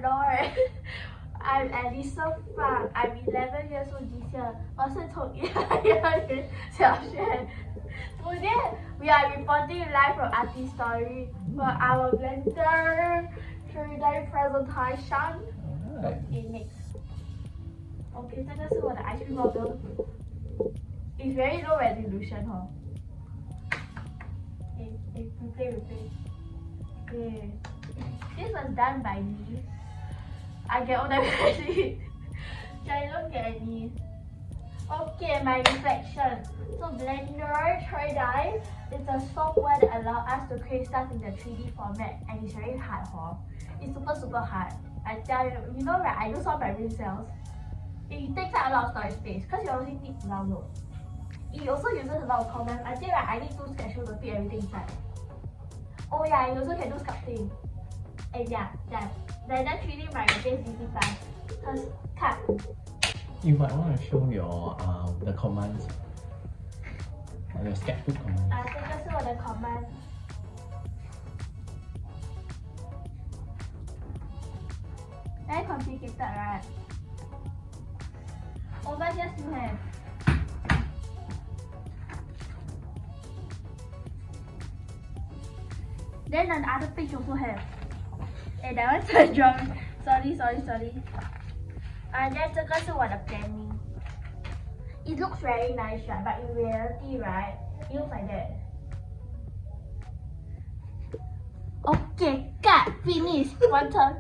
lord! I'm at least so far. I'm 11 years old this year. 我是从1年小学。Today we are reporting live from Artistori for our blender 3D presentation. Okay, next. Okay, 这个是我的 ice cream model. It's very low resolution, huh? Okay, replay. Okay, this was done by me. I get all the credit. Jangan look at me. Okay, my reflection. So Blender 3D is a software that allows us to create stuff in the 3D format, and it's very hard, huh? It's super hard. I tell you, you know, right? I do some of my brain cells. It takes up a lot of storage space because you only need to download. It also uses a lot of commands. I think I need to schedule to fit everything inside. Oh yeah, you also can do sculpting. And yeah, then 3D my face DC file. Cause cut. You might want to show your the commands. Your sketchbook commands. 这个是我的 command. Very complicated, right? Over here still have. Then on the other page also have. And that one's a drawing. Sorry. And then 这个是我的 planning. It looks very nice, right? But in reality, right, it looks like that. Okay, cut, finish. One turn.